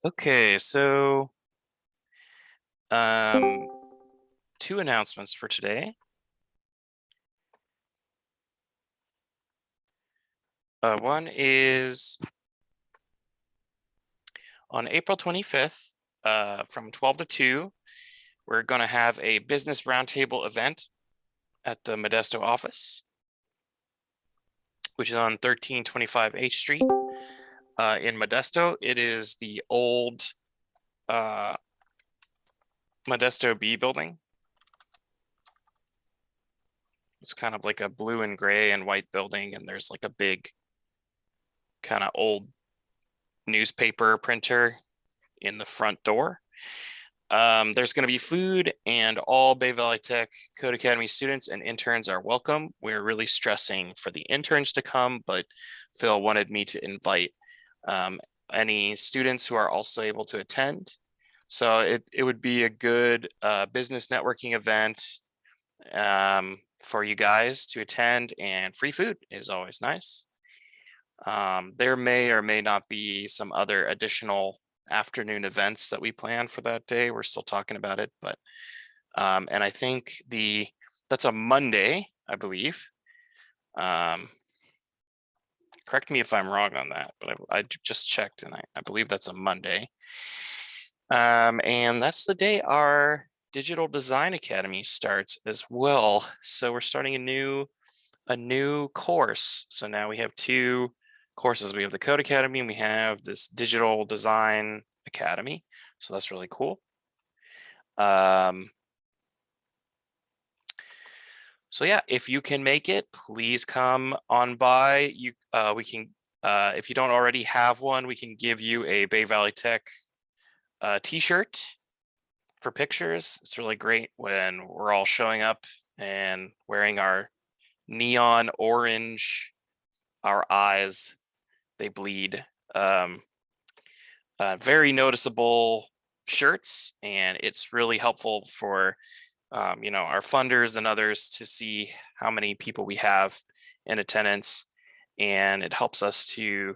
Okay, so two announcements for today. One is on April 25th, from 12 to 2, we're going to have a business roundtable event at the Modesto office, which is on 1325 H Street in Modesto. It is the old Modesto B building. It's kind of like a blue and gray and white building, and there's like a big kind of old newspaper printer in the front door. There's going to be food, and all Bay Valley Tech Code Academy students and interns are welcome. We're really stressing for the interns to come, but Phil wanted me to invite any students who are also able to attend. So it would be a good business networking event for you guys to attend, and free food is always nice. There may or may not be some other additional afternoon events that we plan for that day. We're still talking about it, but and I think that's a Monday, I believe. Correct me if I'm wrong on that, but I just checked and I believe that's a Monday. And that's the day our Digital Design Academy starts as well. So we're starting a new course. So now we have two courses. We have the Code Academy and we have this Digital Design Academy. So that's really cool. So yeah, if you can make it, please come on by. We can, if you don't already have one, we can give you a Bay Valley Tech t-shirt for pictures. It's really great when we're all showing up and wearing our neon orange, our eyes, they bleed. Very noticeable shirts, and it's really helpful for our funders and others to see how many people we have in attendance, and it helps us to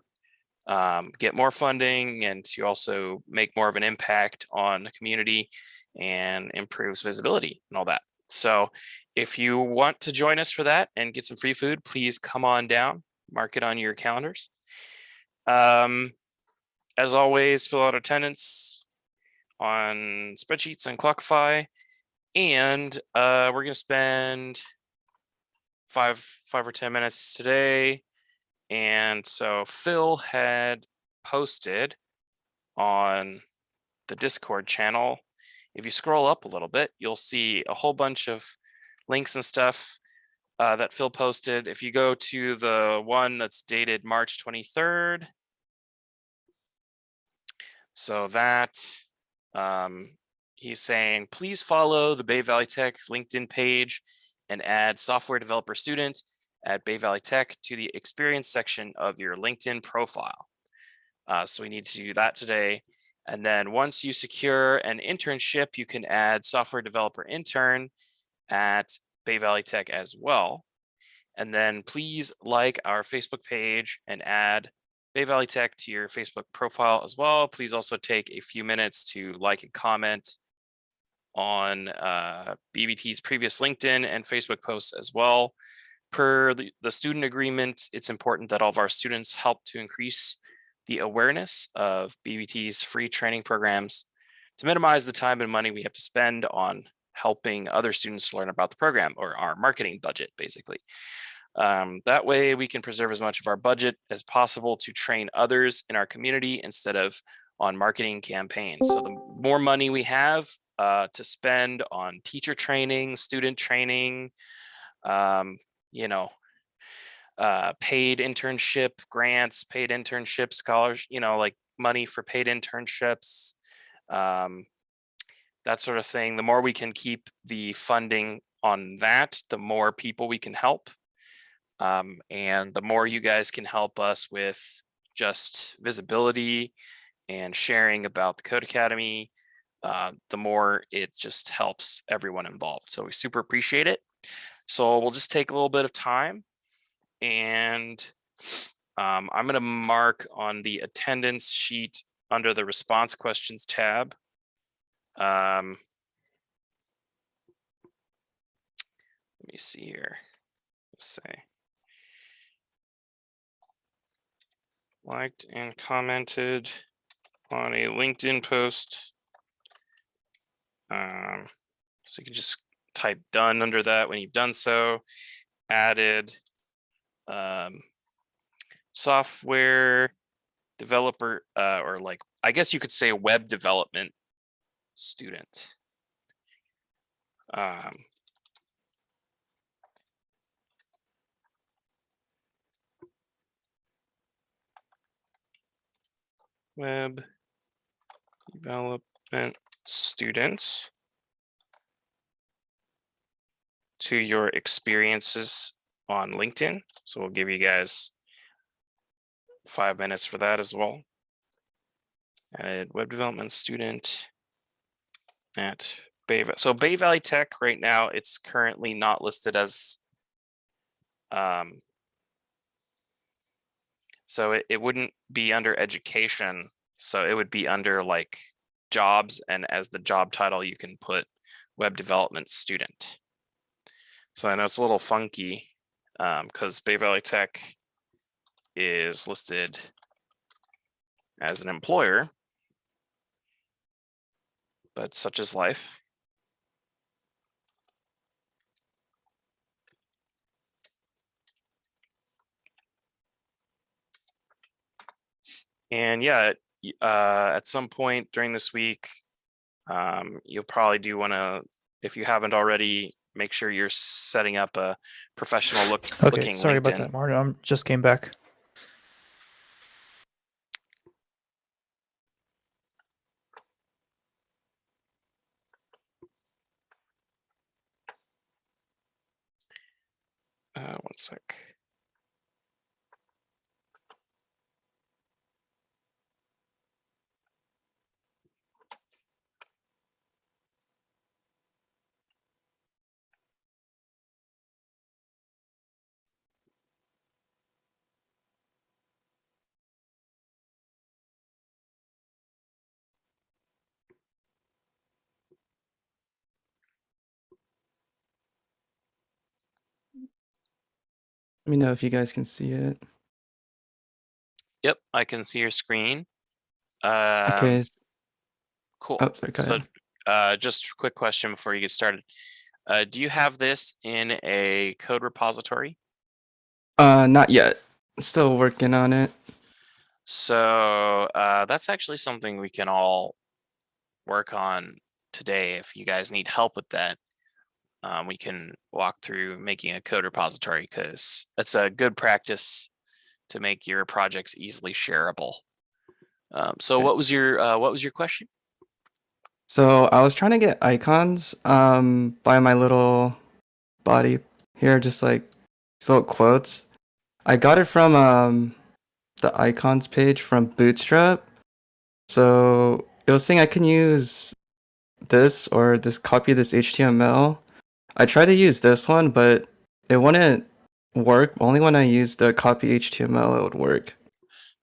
get more funding and to also make more of an impact on the community and improves visibility and all that. So if you want to join us for that and get some free food, please come on down, mark it on your calendars. As always, fill out attendance on spreadsheets and Clockify. And we're going to spend five or 10 minutes today. And so Phil had posted on the Discord channel. If you scroll up a little bit, you'll see a whole bunch of links and stuff that Phil posted. If you go to the one that's dated March 23rd, so that he's saying, please follow the Bay Valley Tech LinkedIn page and add software developer student at Bay Valley Tech to the experience section of your LinkedIn profile. So we need to do that today. And then once you secure an internship, you can add software developer intern at Bay Valley Tech as well. And then please like our Facebook page and add Bay Valley Tech to your Facebook profile as well. Please also take a few minutes to like and comment on BVT's previous LinkedIn and Facebook posts as well. Per the student agreement, it's important that all of our students help to increase the awareness of BVT's free training programs to minimize the time and money we have to spend on helping other students learn about the program, or our marketing budget, basically. That way we can preserve as much of our budget as possible to train others in our community instead of on marketing campaigns. So the more money we have to spend on teacher training, student training, paid internship grants, paid internship scholars, like money for paid internships, that sort of thing. The more we can keep the funding on that, the more people we can help. And the more you guys can help us with just visibility and sharing about the Code Academy, the more it just helps everyone involved. So we super appreciate it. So we'll just take a little bit of time, and I'm going to mark on the attendance sheet under the response questions tab. Let me see here. Let's say liked and commented on a LinkedIn post. So you can just type done under that when you've done so. Added software developer, or like, I guess you could say web development student. Web development student to your experiences on LinkedIn. So we'll give you guys 5 minutes for that as well. Added web development student at Bay Valley. So Bay Valley Tech right now, it's currently not listed as so it wouldn't be under education. So it would be under like jobs, and as the job title, you can put web development student. So I know it's a little funky because Bay Valley Tech is listed as an employer, but such is life. And yeah, at some point during this week, you'll probably do want to, if you haven't already, make sure you're setting up a professional looking Sorry LinkedIn. about that, Martyn. I just came back. One sec. Let me know if you guys can see it. Yep, I can see your screen. Okay. Cool. Oh, sorry, go ahead. Just a quick question before you get started. Do you have this in a code repository? Not yet. I'm still working on it. So that's actually something we can all work on today. If you guys need help with that, we can walk through making a code repository, because that's a good practice to make your projects easily shareable. So Okay. what was your question? So I was trying to get icons by my little body here, just like these little quotes. I got it from the icons page from Bootstrap. So it was saying I can use this or this copy this HTML. I tried to use this one, but it wouldn't work. Only when I used the copy HTML it would work.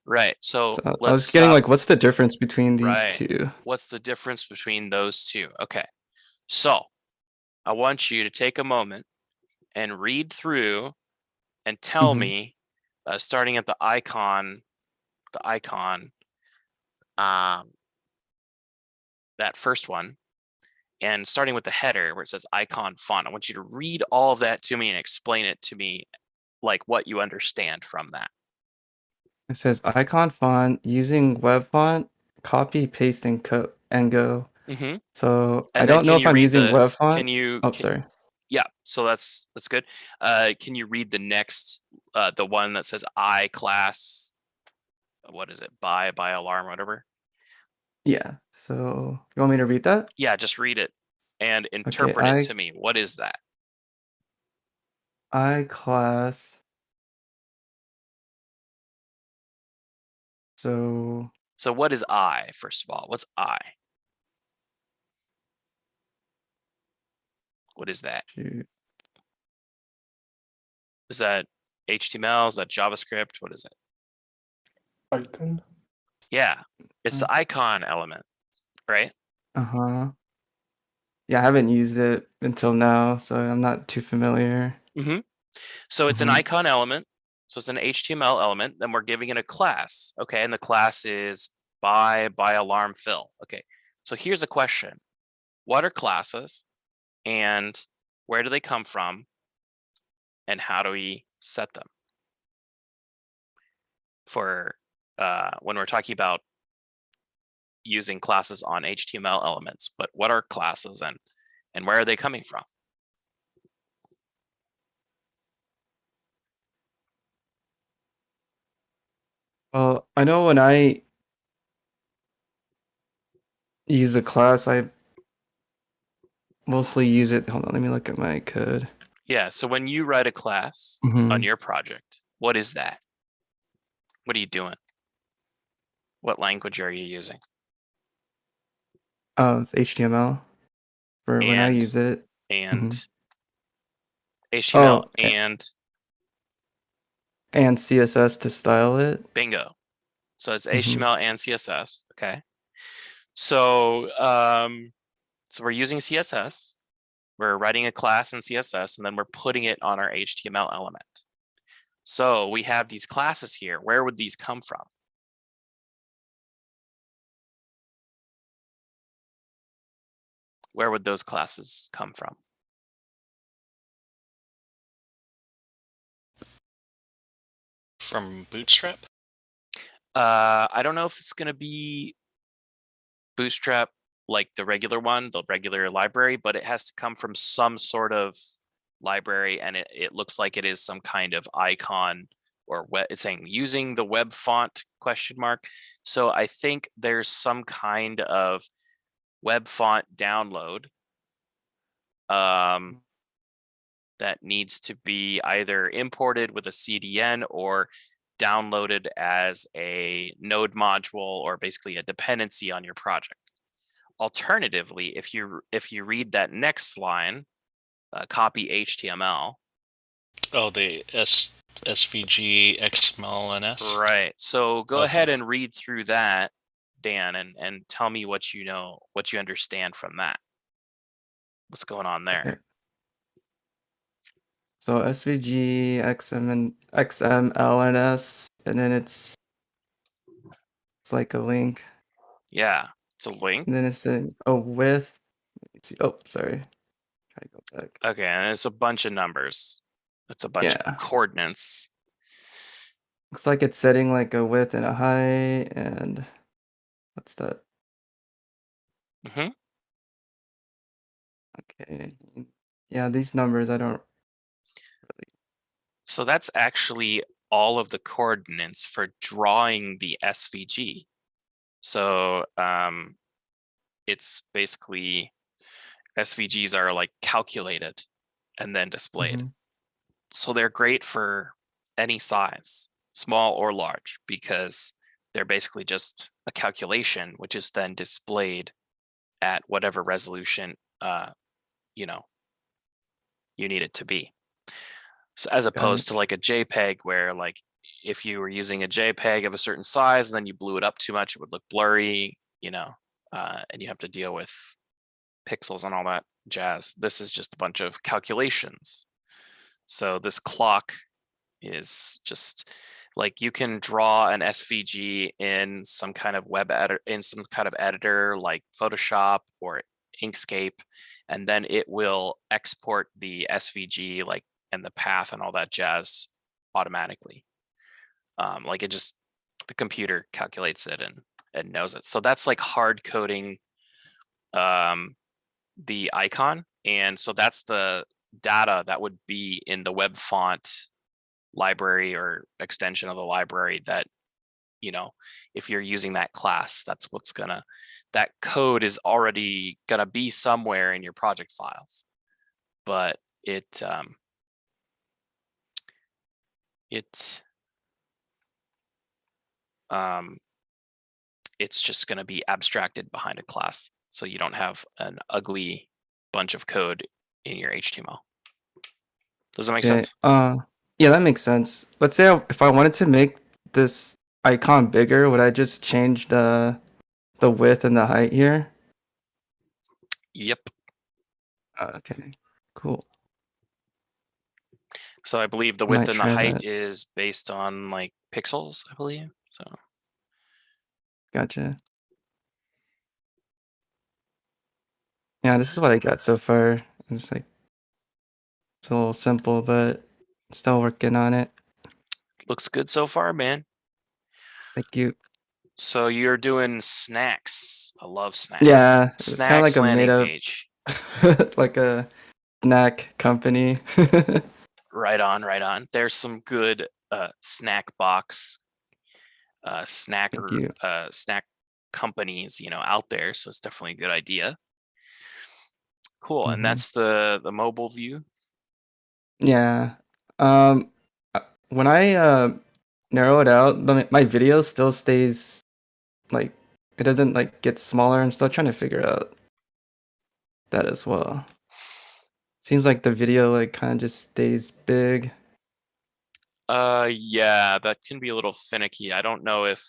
Right. So I let's was getting stop. like, what's the difference between these Right. two? What's the difference between those two? Okay. So I want you to take a moment and read through and tell me, starting at the icon, that first one, and starting with the header where it says icon font. I want you to read all of that to me and explain it to me, like what you understand from that. It says icon font using web font, copy, paste, and go. Mm-hmm. So And I then don't know if I'm using web font. Can you? Sorry. Yeah. So that's good. Can you read the next, the one that says I class? What is it? By alarm, whatever. Yeah. So you want me to read that? Yeah, just read it and interpret it to me. What is that? I class. So what is I, first of all? What's I? What is that? shoot. Is that HTML? Is that JavaScript? What is it? Icon. Yeah, it's the icon element, right? Uh-huh. Yeah, I haven't used it until now, so I'm not too familiar. Mm-hmm. So it's an Mhm. icon element. So it's an HTML element. Then we're giving it a class. Okay, and the class is by alarm fill. Okay, so here's a question: what are classes, and where do they come from, and how do we set them? For when we're talking about using classes on HTML elements, but what are classes and where are they coming from? Well, I know when I use a class, I mostly use it. Hold on, let me look at my code. Yeah, so when you write a class on your project, what is that? What are you doing? What language are you using? Oh, it's HTML for when I And use it. and Mhm. HTML Oh, and and CSS to style it. bingo. So it's Mhm. HTML and CSS. Okay. So so we're using CSS. We're writing a class in CSS, and then we're putting it on our HTML element. So we have these classes here. Where would these come from? Where would those classes come from? From Bootstrap? I don't know if it's going to be Bootstrap like the regular one, the regular library, but it has to come from some sort of library, and it looks like it is some kind of icon or it's saying using the web font question mark. So I think there's some kind of web font download that needs to be either imported with a CDN or downloaded as a node module or basically a dependency on your project. Alternatively, if you read that next line, copy HTML. Oh, the SVG XMLNS. Right. So go Okay. ahead and read through that, Dan, and tell me what you know, what you understand from that. What's going on there? Okay. So SVG XMLNS, and then it's like a link, Yeah, it's a link. and then it's a width. Let me see. Oh, sorry. Try to go back. Okay, and it's a bunch of numbers. It's a bunch of Yeah. coordinates. Looks like it's setting like a width and a height, and what's that? Hmm. Okay. Yeah, these numbers I don't really. So that's actually all of the coordinates for drawing the SVG. So it's basically SVGs are like calculated and then displayed. So they're great for any size, small or large, because they're basically just a calculation, which is then displayed at whatever resolution you know you need it to be. So as opposed to like a JPEG, where like if you were using a JPEG of a certain size and then you blew it up too much, it would look blurry, and you have to deal with pixels and all that jazz. This is just a bunch of calculations. So this clock is just like you can draw an SVG in some kind of editor like Photoshop or Inkscape, and then it will export the SVG like and the path and all that jazz automatically. Like the computer calculates it and knows it. So that's like hard coding the icon, and so that's the data that would be in the web font library or extension of the library that if you're using that class, that code is already gonna be somewhere in your project files, but it it's just gonna be abstracted behind a class, so you don't have an ugly bunch of code in your HTML. Does that make Okay. sense? Yeah, that makes sense. Let's say if I wanted to make this icon bigger, would I just change the width and the height here? Yep. Okay, cool. So I believe the I might width and the try height that. is based on like pixels, I believe. So Gotcha. Yeah, this is what I got so far. It's like it's a little simple, but still working on it. looks good so far, man. Thank you. So you're doing snacks. I love snacks. Yeah, it's kind of like Snacks a made landing up, page. like a snack company. Right on, right on. There's some good snack box Thank you. snack companies, out there. So it's definitely a good idea. Cool. And Mhm. that's the mobile view. Yeah. When I narrow it out, my video still stays like it doesn't like get smaller. I'm still trying to figure out that as well. Seems like the video like kind of just stays big. Yeah, that can be a little finicky. I don't know if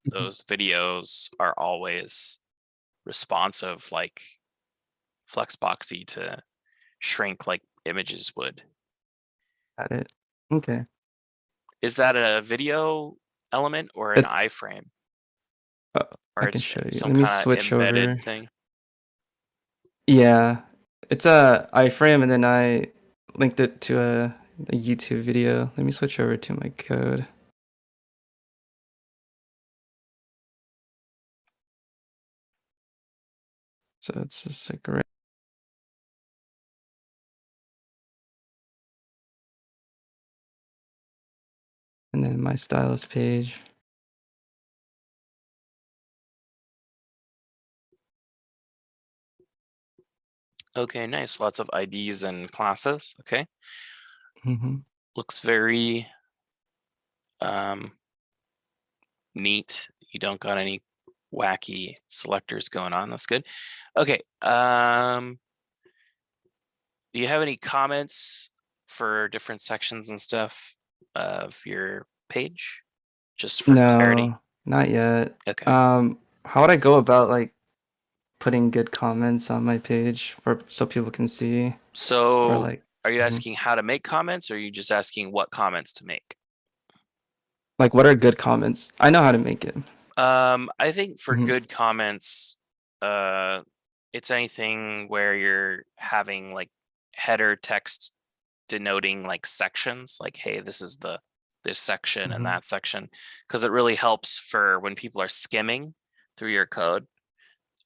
Mhm. those videos are always responsive like Flexboxy to shrink like images would. Got it. Okay. Is that a video element or an It's iframe? uh, Or I can it's show you. some Let me kind of switch over. embedded thing? Yeah, it's a iframe, and then I linked it to a YouTube video. Let me switch over to my code. So it's just like right. And then my stylus page. Okay, nice. Lots of IDs and classes. Okay. Hmm. Looks very neat. You don't got any wacky selectors going on. That's good. Okay. Do you have any comments for different sections and stuff of your page? Just for clarity. No, not yet. Okay. How would I go about like putting good comments on my page for so people can see or So like are you Mhm. asking how to make comments or are you just asking what comments to make? Like what are good comments? I know how to make it. I think for Mhm. good comments, it's anything where you're having like header text denoting like sections, like, hey, this is this section and Mhm. that section, because it really helps for when people are skimming through your code,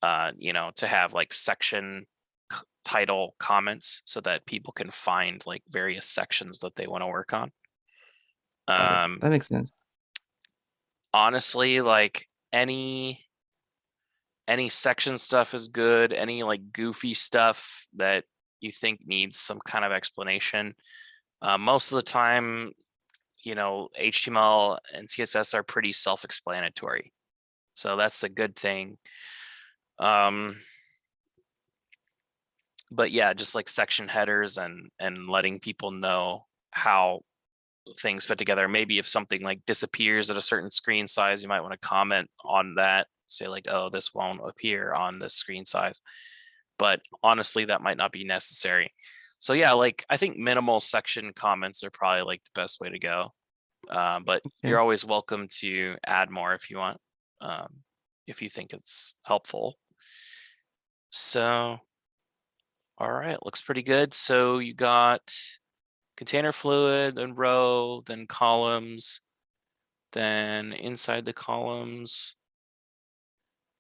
to have like section title comments so that people can find like various sections that they want to work on. Got it. That makes sense. Honestly, like any section stuff is good. Any like goofy stuff that you think needs some kind of explanation. Most of the time, HTML and CSS are pretty self-explanatory. So that's a good thing. But yeah, just like section headers and letting people know how things fit together. Maybe if something like disappears at a certain screen size, you might want to comment on that. Say like, oh, this won't appear on this screen size. But honestly, that might not be necessary. So yeah, like I think minimal section comments are probably like the best way to go. But you're Okay. always welcome to add more if you want, if you think it's helpful. So, all right, looks pretty good. So you got container fluid, then row, then columns, then inside the columns.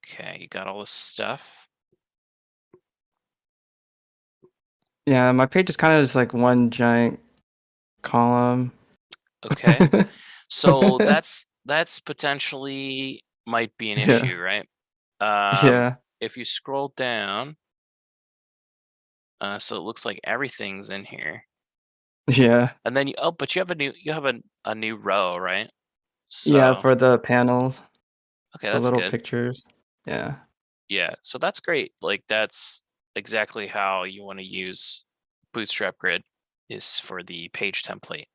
Okay, you got all this stuff. Yeah, my page is kind of just like one giant column. Okay. So that's potentially might be an Yeah. issue, right? Yeah. If you scroll down, so it looks like everything's in here. Yeah. And then but you have a new row, right? Yeah, So for the panels, okay, the that's little good. pictures. Yeah. Yeah, so that's great. Like that's exactly how you want to use Bootstrap Grid, is for the page template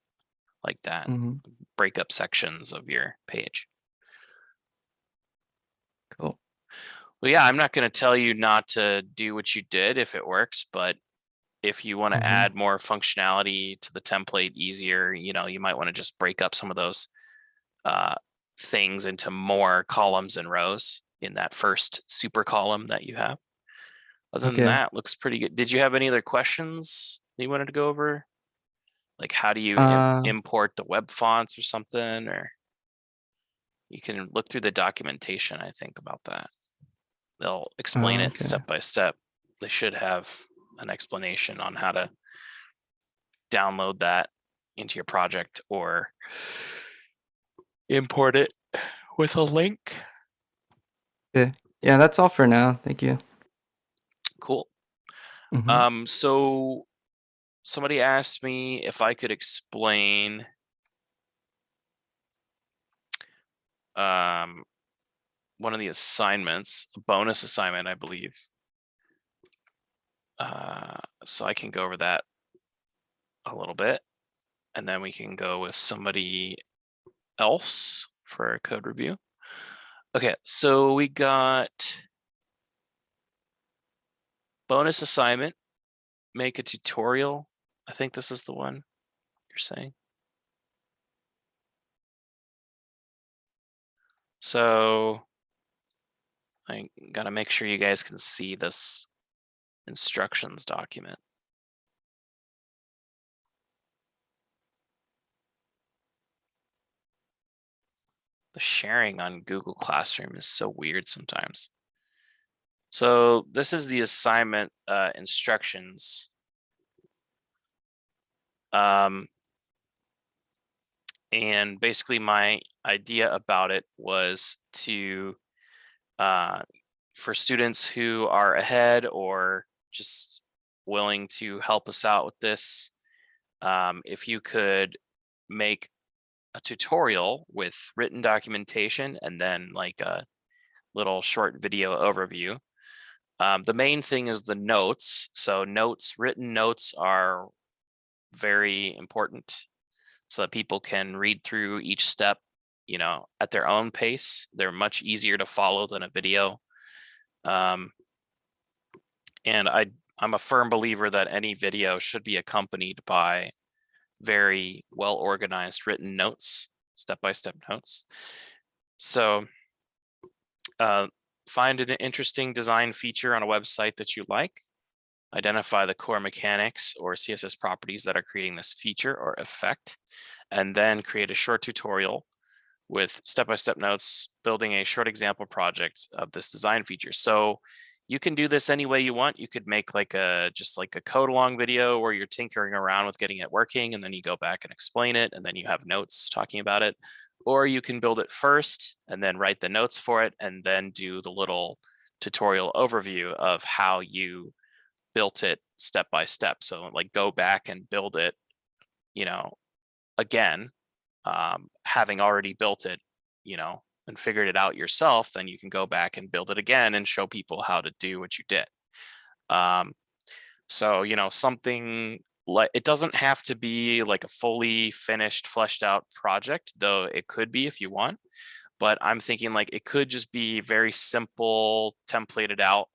like that. Hmm. Break up sections of your page. Cool. Well, yeah, I'm not going to tell you not to do what you did if it works, but if you want to Mhm. add more functionality to the template easier, you might want to just break up some of those things into more columns and rows in that first super column that you have. Other than Okay. that, looks pretty good. Did you have any other questions that you wanted to go over? Like how do you Uh, import the web fonts or something? Or you can look through the documentation, I think, about that. They'll explain it okay. step by step. They should have an explanation on how to download that into your project or import it with a link. Okay. Yeah, that's all for now. Thank you. Cool. Mhm. So somebody asked me if I could explain one of the assignments, a bonus assignment, I believe. So I can go over that a little bit, and then we can go with somebody else for a code review. Okay, so we got bonus assignment, make a tutorial. I think this is the one you're saying. So I gotta make sure you guys can see this instructions document. The sharing on Google Classroom is so weird sometimes. So this is the assignment instructions. And basically my idea about it was to, for students who are ahead or just willing to help us out with this, if you could make a tutorial with written documentation and then like a little short video overview. The main thing is the notes. So written notes are very important so that people can read through each step, at their own pace. They're much easier to follow than a video. And I'm a firm believer that any video should be accompanied by very well organized written notes, step-by-step notes. So find an interesting design feature on a website that you like, identify the core mechanics or CSS properties that are creating this feature or effect, and then create a short tutorial with step-by-step notes, building a short example project of this design feature. So you can do this any way you want. You could make just like a code along video where you're tinkering around with getting it working, and then you go back and explain it, and then you have notes talking about it. Or you can build it first and then write the notes for it, and then do the little tutorial overview of how you built it step by step. So like go back and build it, again, having already built it, and figured it out yourself, then you can go back and build it again and show people how to do what you did. So, something like, it doesn't have to be like a fully finished, fleshed out project, though it could be if you want. But I'm thinking like it could just be very simple, templated out.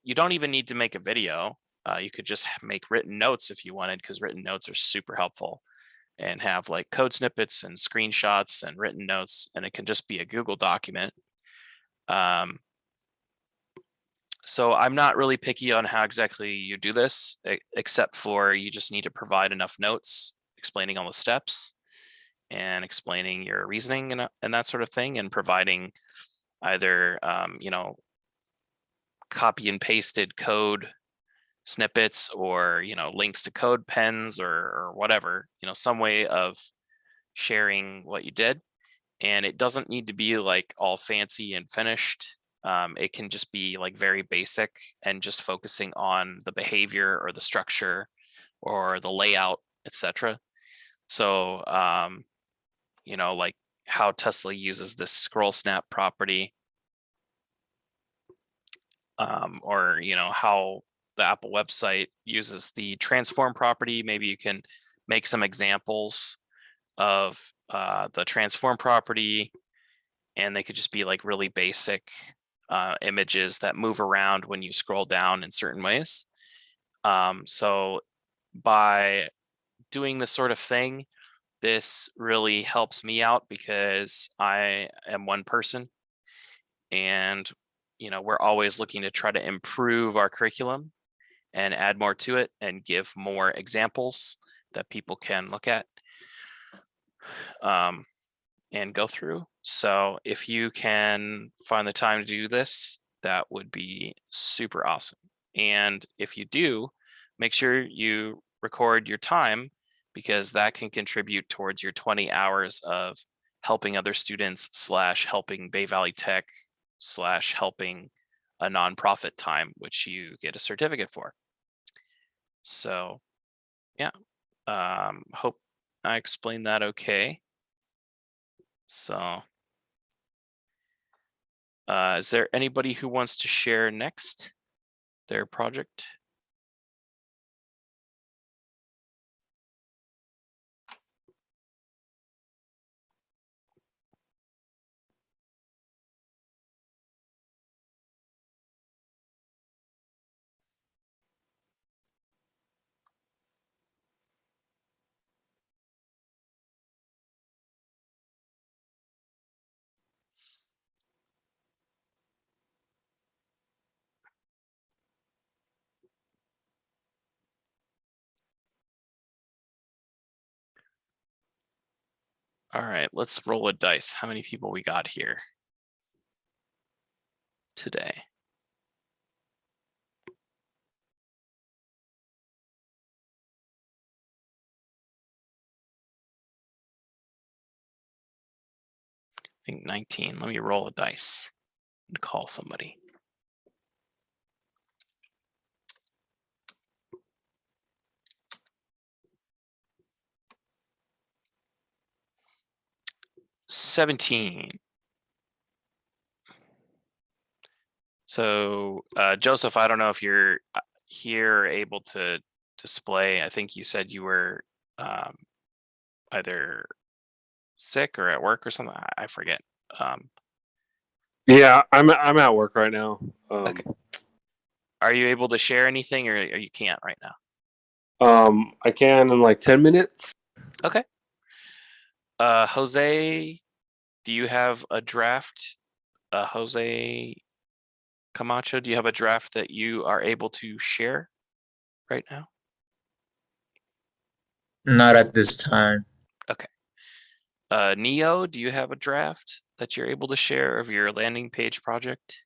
You don't even need to make a video. You could just make written notes if you wanted, because written notes are super helpful, and have like code snippets and screenshots and written notes, and it can just be a Google document. So I'm not really picky on how exactly you do this, except for you just need to provide enough notes explaining all the steps and explaining your reasoning and that sort of thing, and providing either copy and pasted code snippets or links to code pens or whatever, some way of sharing what you did. And it doesn't need to be like all fancy and finished. It can just be like very basic and just focusing on the behavior or the structure or the layout, etc. So like how Tesla uses this scroll snap property, or how the Apple website uses the transform property. Maybe you can make some examples of the transform property and they could just be like really basic images that move around when you scroll down in certain ways. So by doing this sort of thing, this really helps me out because I am one person, and we're always looking to try to improve our curriculum and add more to it and give more examples that people can look at and go through. So if you can find the time to do this, that would be super awesome. And if you do, make sure you record your time, because that can contribute towards your 20 hours of helping other students / helping Bay Valley Tech / helping a nonprofit time, which you get a certificate for. So yeah, hope I explained that okay. So is there anybody who wants to share next their project? All right, let's roll a dice. How many people we got here today? I think 19. Let me roll a dice and call somebody. $17. So Joseph, I don't know if you're here able to display. I think you said you were either sick or at work or something. I forget. Yeah, I'm at work right now. Okay. Are you able to share anything, or you can't right now? I can in like 10 minutes. Okay. Jose, do you have a draft? Jose Camacho, do you have a draft that you are able to share right now? Not at this time. Okay. Neo, do you have a draft that you're able to share of your landing page project?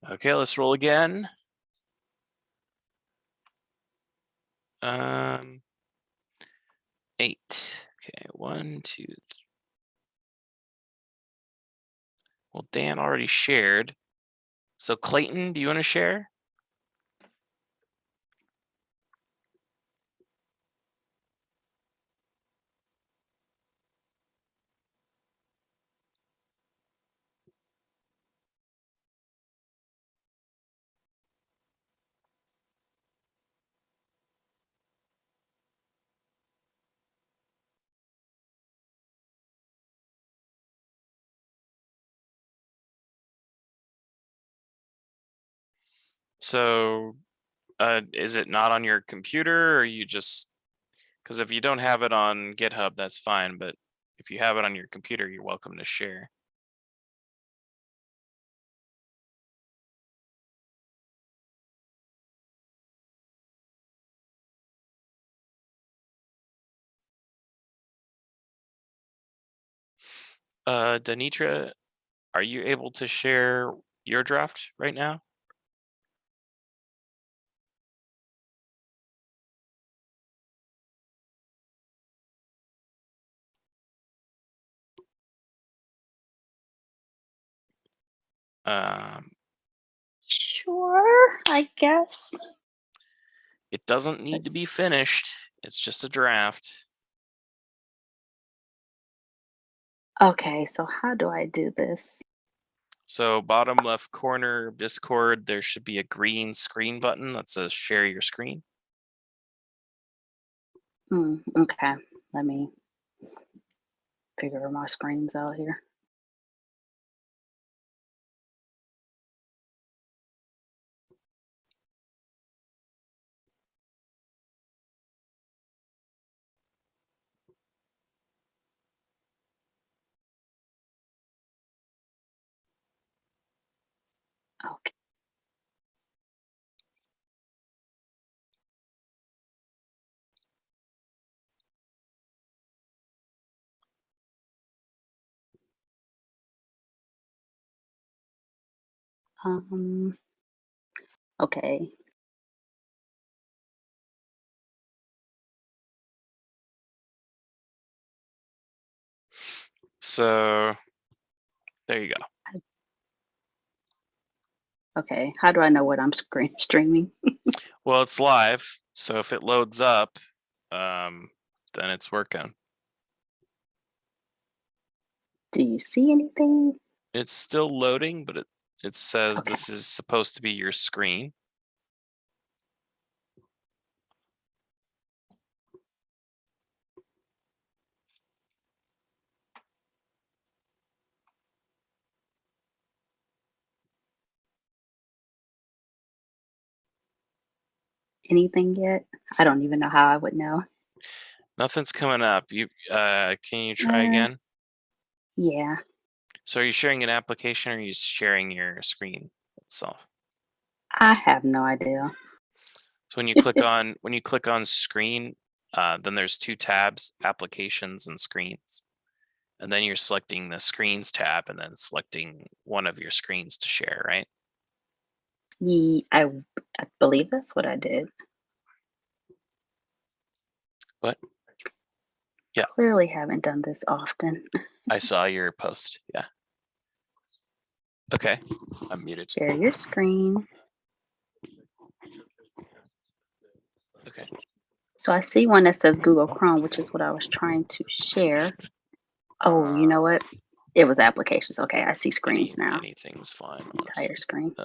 Okay, let's roll again. 8. Okay, 1, 2, 3. Well, Dan already shared. So Clayton, do you want to share? So is it not on your computer, or you just, because if you don't have it on GitHub, that's fine, but if you have it on your computer, you're welcome to share. Danitra, are you able to share your draft right now? Sure, I guess. It doesn't need to be finished. It's just a draft. Okay, so how do I do this? So bottom left corner of Discord, there should be a green screen button that says share your screen. Okay, let me figure my screens out here. Okay. Okay. So there you go. Okay, how do I know what I'm streaming? Well, it's live, so if it loads up, then it's working. Do you see anything? It's still loading, but it says Okay. this is supposed to be your screen. Anything yet? I don't even know how I would know. Nothing's coming up. You can you try again? Yeah. So are you sharing an application or are you sharing your screen itself? I have no idea. So when you click on screen, then there's two tabs, applications and screens. And then you're selecting the screens tab and then selecting one of your screens to share, right? I believe that's what I did. What? Yeah. Clearly haven't done this often. I saw your post. Yeah. Okay. I'm muted. Share your screen. Okay. So I see one that says Google Chrome, which is what I was trying to share. Oh, you know what? It was applications. Okay, I see screens now. Anything's fine. Entire screen. Do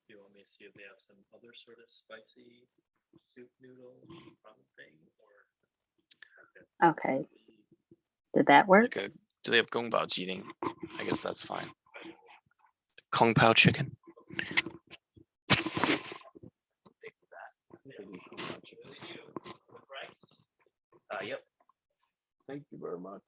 you want me to see if they have some other sort of spicy soup noodle thing? Or Okay. Did that work? okay. Do they have Kung Pao eating? I guess that's fine. Kung Pao chicken. Yep. Thank you very much.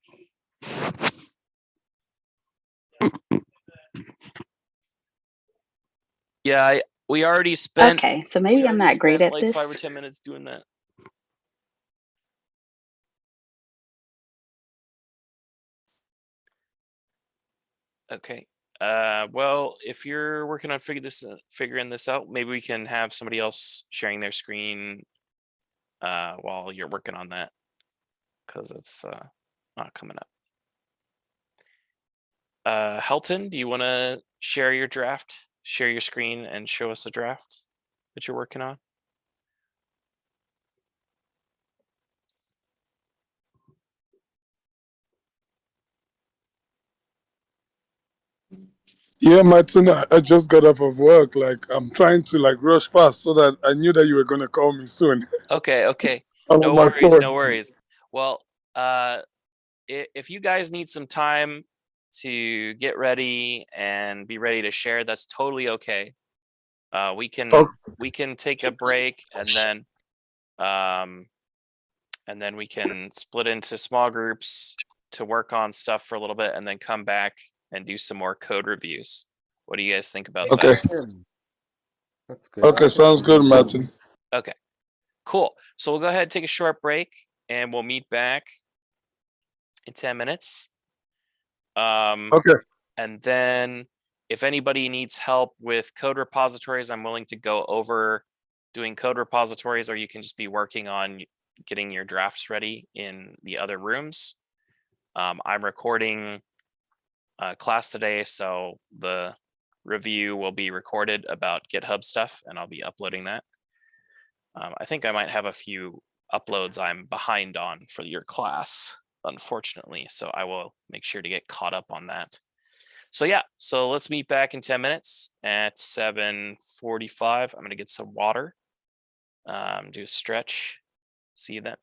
Yeah, we already spent. Okay, so maybe I'm not great at like this. 5 or 10 minutes doing that. Okay. Well, if you're working on figuring this out, maybe we can have somebody else sharing their screen while you're working on that, because it's not coming up. Helton, do you want to share your draft, share your screen, and show us a draft that you're working on? Yeah, Martin, I just got off of work. Like, I'm trying to like rush past so that I knew that you were going to call me soon. Okay. I'm No on my worries, phone. no worries. Well, if you guys need some time to get ready and be ready to share, that's totally okay. We can take a break and then we can split into small groups to work on stuff for a little bit and then come back and do some more code reviews. What do you guys think about Okay. that? That's good. Okay, sounds good, Martin. Okay, cool. So we'll go ahead and take a short break and we'll meet back in 10 minutes. Okay. And then if anybody needs help with code repositories, I'm willing to go over doing code repositories, or you can just be working on getting your drafts ready in the other rooms. I'm recording a class today, so the review will be recorded about GitHub stuff, and I'll be uploading that. I think I might have a few uploads I'm behind on for your class. unfortunately. So I will make sure to get caught up on that. So yeah, so let's meet back in 10 minutes at 7:45. I'm gonna get some water, do a stretch. See you then.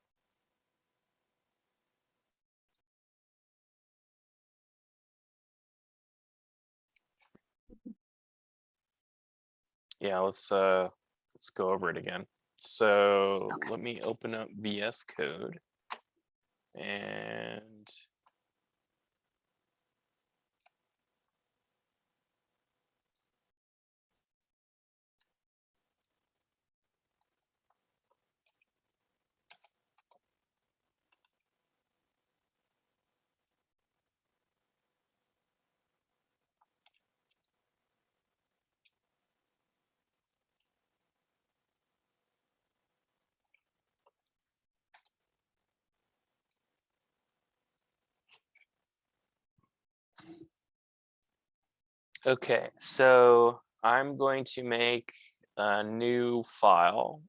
Yeah, let's go over it again. So let me open up VS Code and okay, so I'm going to make a new file,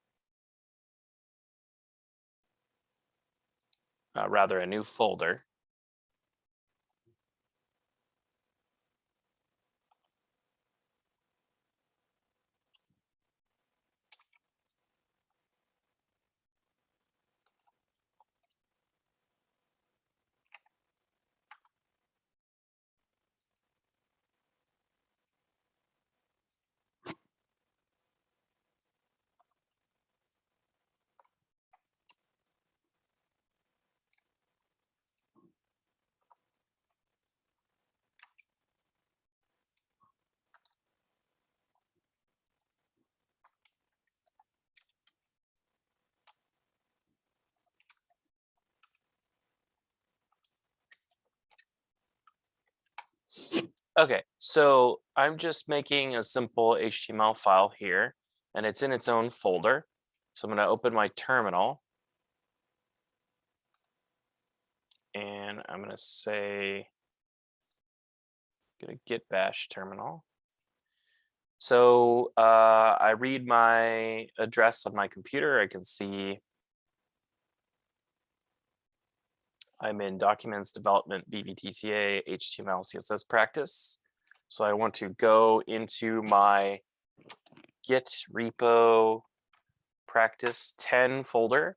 rather a new folder. Okay, so I'm just making a simple HTML file here, and it's in its own folder. So I'm going to open my terminal, and I'm going to say, gonna git bash terminal. So I read my address on my computer. I can see I'm in documents development, BBTTA, HTML, CSS practice. So I want to go into my Git repo practice 10 folder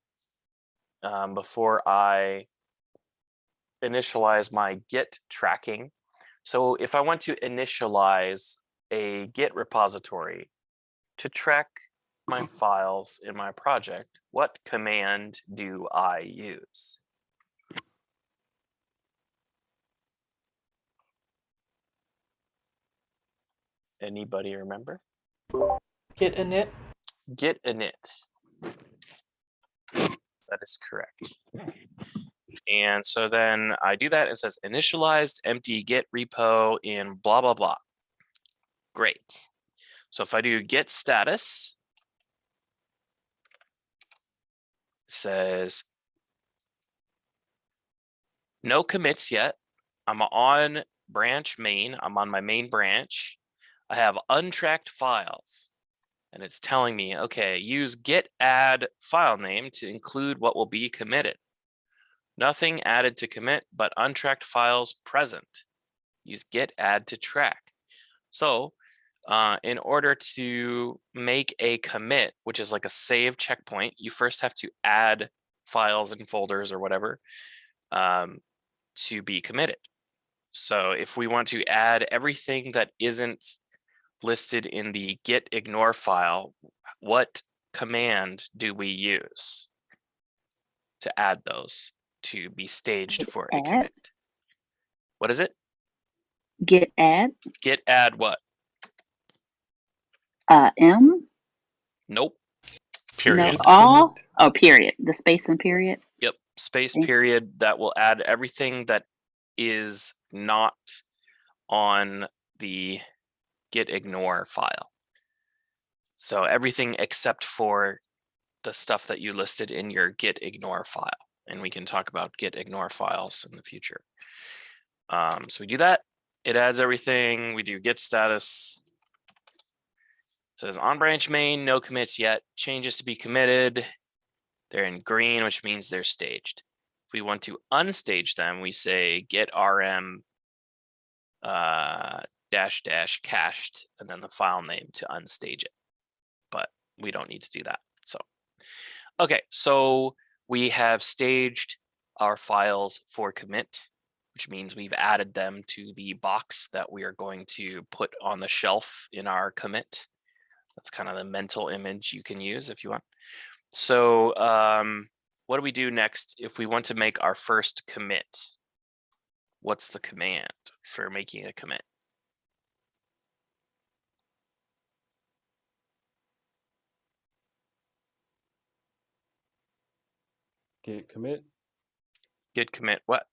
before I initialize my Git tracking. So if I want to initialize a Git repository to track my files in my project, what command do I use? Anybody remember? Git init. Git init. That is correct. And so then I do that. It says initialized empty Git repo in blah, blah, blah. Great. So if I do git status, it says no commits yet. I'm on branch main. I'm on my main branch. I have untracked files. And it's telling me, okay, use git add file name to include what will be committed. Nothing added to commit, but untracked files present. Use git add to track. So in order to make a commit, which is like a save checkpoint, you first have to add files and folders or whatever to be committed. So if we want to add everything that isn't listed in the git ignore file, what command do we use to add those to be staged for a commit? What is it? Git add. Git add what? M. Nope. Period. No, all. Oh, period. The space and period. Yep. Space Okay. period. That will add everything that is not on the git ignore file. So everything except for the stuff that you listed in your git ignore file. And we can talk about git ignore files in the future. So we do that. It adds everything. We do git status. It says on branch main, no commits yet. Changes to be committed. They're in green, which means they're staged. If we want to unstage them, we say get rm dash dash cached and then the file name to unstage it. But we don't need to do that. So, okay, so we have staged our files for commit, which means we've added them to the box that we are going to put on the shelf in our commit. That's kind of the mental image you can use if you want. So what do we do next if we want to make our first commit? What's the command for making a commit? Git commit Git commit what?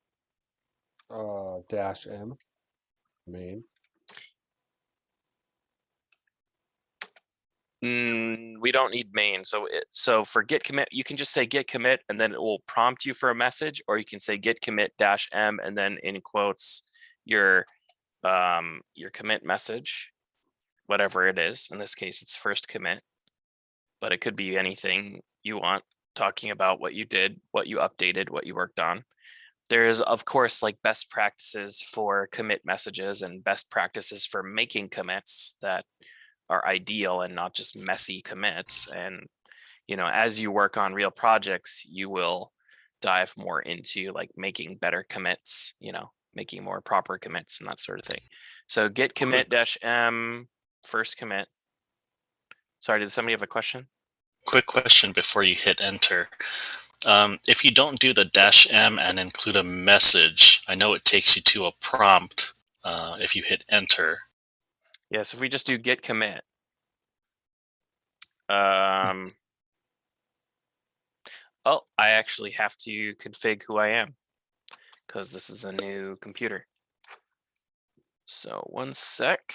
-m main. We don't need main. So for git commit, you can just say git commit and then it will prompt you for a message, or you can say git commit -m and then in quotes your commit message, whatever it is. In this case, it's first commit, but it could be anything you want, talking about what you did, what you updated, what you worked on. There's of course like best practices for commit messages and best practices for making commits that are ideal and not just messy commits. And as you work on real projects, you will dive more into like making better commits, making more proper commits and that sort of thing. So git commit -m first commit. Sorry, did somebody have a question? Quick question before you hit enter. If you don't do the -m and include a message, I know it takes you to a prompt if you hit enter. Yes, if we just do git commit. Oh, I actually have to config who I am because this is a new computer. So 1 sec.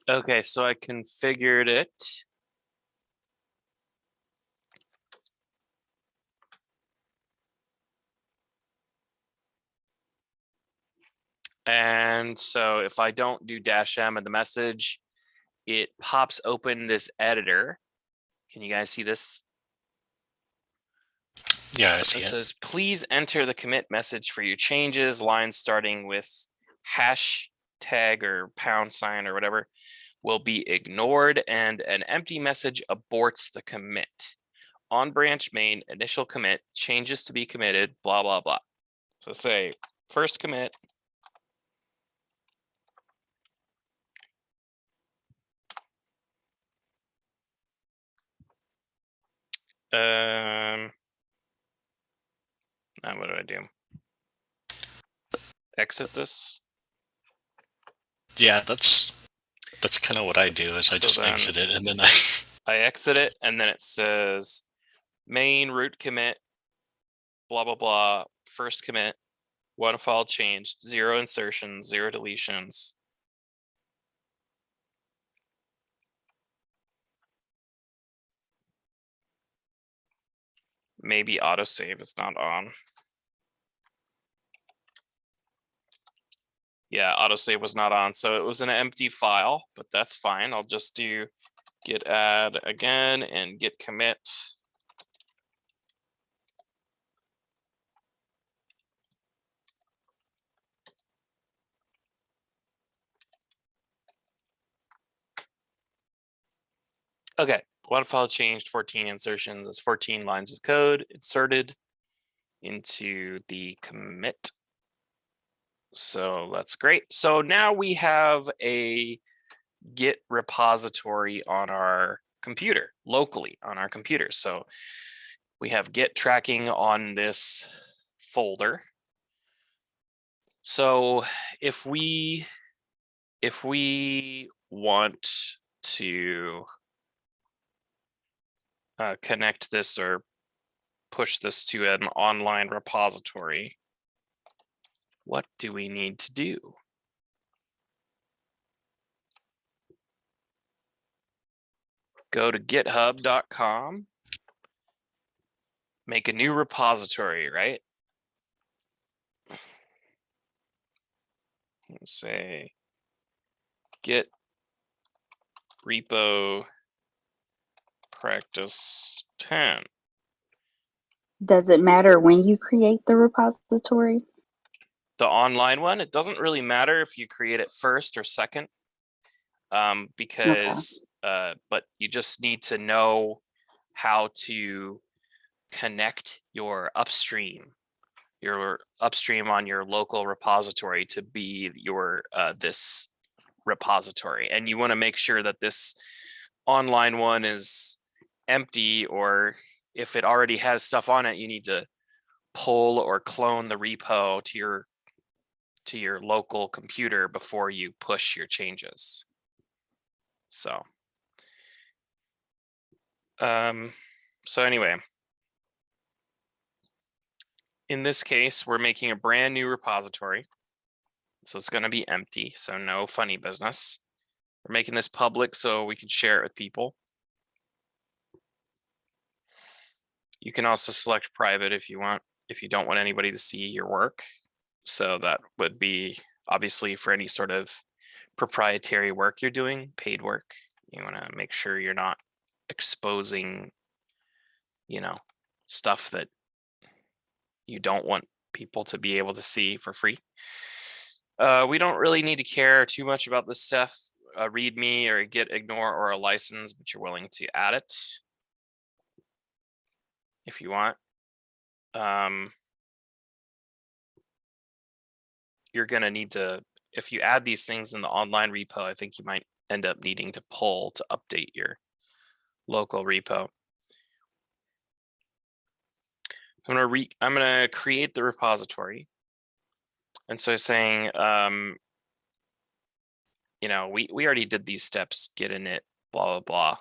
Okay, so I configured it. And so if I don't do -m in the message, it pops open this editor. Can you guys see this? Yeah, I It see it. says, please enter the commit message for your changes, lines starting with hashtag or # or whatever will be ignored and an empty message aborts the commit. On branch main, initial commit, changes to be committed, blah, blah, blah. So say first commit. Now what do I do? Exit this. Yeah, that's kind of what I do. Is I So just then- exit it and then I exit it and then it says main root commit, blah, blah, blah, first commit, 1 file changed, 0 insertions, 0 deletions. Maybe autosave is not on. Yeah, autosave was not on, so it was an empty file, but that's fine. I'll just do git add again and git commit. Okay, 1 file changed, 14 insertions, 14 lines of code inserted. into the commit. So that's great. So now we have a Git repository on our computer, locally on our computer. So we have Git tracking on this folder. So if we want to connect this or push this to an online repository, what do we need to do? Go to github.com, make a new repository, right? Let's say git repo practice 10. Does it matter when you create the repository? The online one, it doesn't really matter if you create it first or second, because but you just need to know how to connect your upstream on your local repository to be your this repository, and you want to make sure that this online one is empty, or if it already has stuff on it, you need to pull or clone the repo to your local computer before you push your changes. So anyway, in this case, we're making a brand new repository, so it's going to be empty, so no funny business. We're making this public so we can share it with people. You can also select private if you want, if you don't want anybody to see your work. So that would be obviously for any sort of proprietary work you're doing, paid work. You want to make sure you're not exposing, you know, stuff that you don't want people to be able to see for free. We don't really need to care too much about this stuff, a README or a git ignore or a license, but you're willing to add it if you want. You're gonna need to, if you add these things in the online repo, I think you might end up needing to pull to update your local repo. I'm gonna create the repository. And so saying, you know, we already did these steps, git init, blah, blah, blah.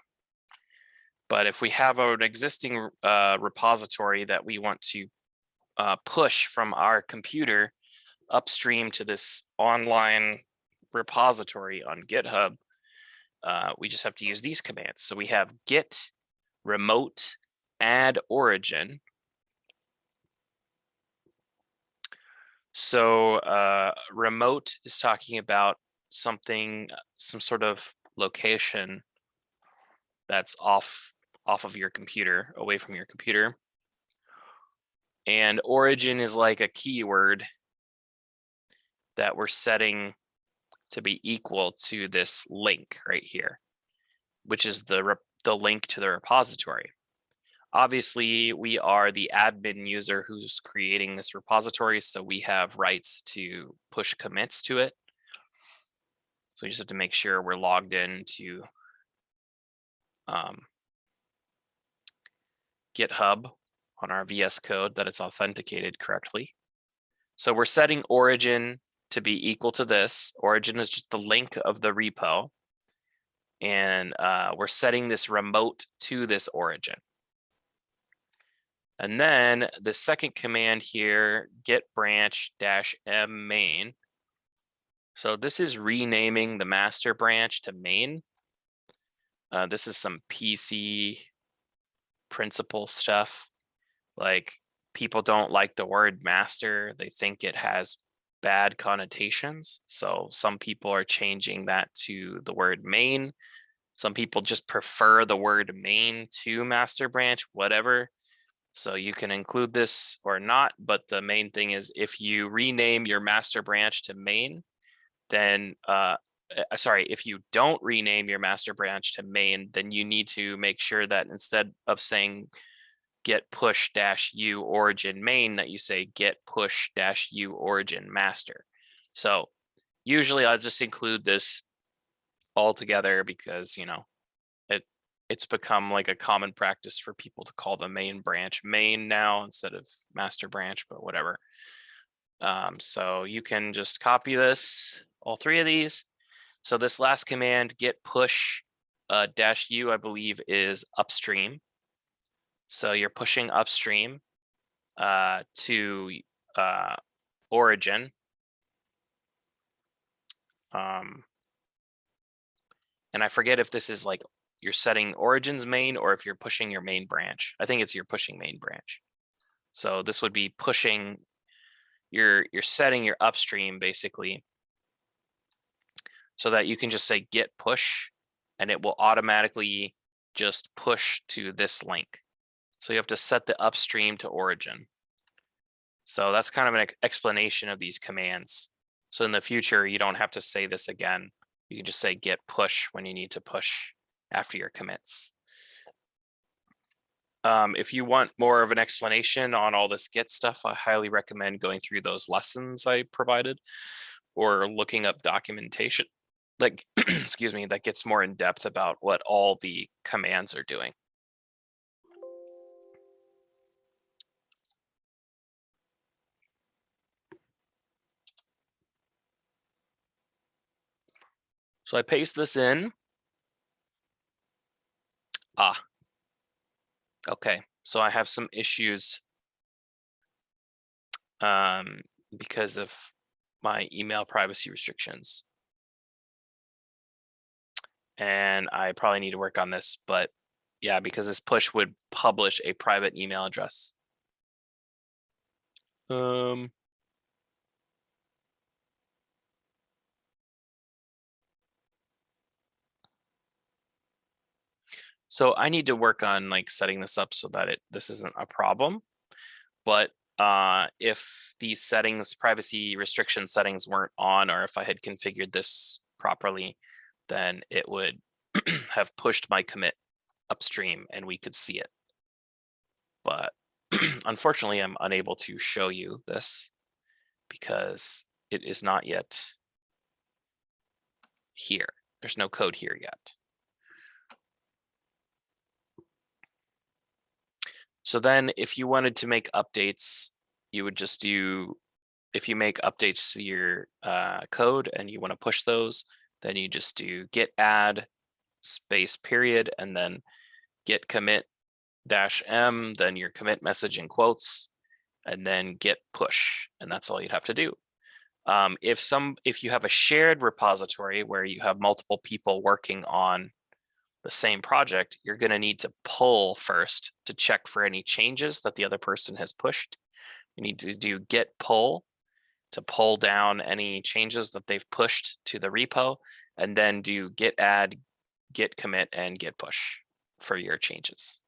But if we have an existing repository that we want to push from our computer upstream to this online repository on GitHub, we just have to use these commands. So we have git remote add origin. So remote is talking about something, some sort of location that's off of your computer, away from your computer. And origin is like a keyword that we're setting to be equal to this link right here, which is the link to the repository. Obviously, we are the admin user who's creating this repository, so we have rights to push commits to it. So we just have to make sure we're logged in to GitHub on our VS Code, that it's authenticated correctly. So we're setting origin to be equal to this. Origin is just the link of the repo. And we're setting this remote to this origin. And then the second command here, git branch -m main. So this is renaming the master branch to main. This is some PC principle stuff. Like, people don't like the word master. They think it has bad connotations. So some people are changing that to the word main. Some people just prefer the word main to master branch, whatever. So you can include this or not, but the main thing is if you rename your master branch to main, then sorry, if you don't rename your master branch to main, then you need to make sure that instead of saying get push dash u origin main that you say get push dash u origin master. So usually I'll just include this all together because, you know, it's become like a common practice for people to call the main branch main now instead of master branch, but whatever. So you can just copy this, all three of these. So this last command, get push dash u, I believe is upstream. So you're pushing upstream to origin. And I forget if this is like you're setting origins main or if you're pushing your main branch. I think it's you're pushing main branch. So this would be pushing, you're setting your upstream basically so that you can just say get push and it will automatically just push to this link. So you have to set the upstream to origin. So that's kind of an explanation of these commands. So in the future, you don't have to say this again. You can just say get push when you need to push after your commits. If you want more of an explanation on all this get stuff, I highly recommend going through those lessons I provided or looking up documentation, like, excuse me, that gets more in depth about what all the commands are doing. So I paste this in. Okay, so I have some issues because of my email privacy restrictions. And I probably need to work on this, but yeah, because this push would publish a private email address. So I need to work on like setting this up so that this isn't a problem. But if these settings, privacy restriction settings weren't on, or if I had configured this properly, then it would have pushed my commit upstream and we could see it. But unfortunately, I'm unable to show you this because it is not yet here. There's no code here yet. So then if you wanted to make updates, you would just do, if you make updates to your code and you want to push those, then you just do git add space period and then git commit -m, then your commit message in quotes, and then git push, and that's all you'd have to do. If you have a shared repository where you have multiple people working on the same project, you're going to need to pull first to check for any changes that the other person has pushed. You need to do git pull to pull down any changes that they've pushed to the repo, and then do git add, git commit, and git push for your changes.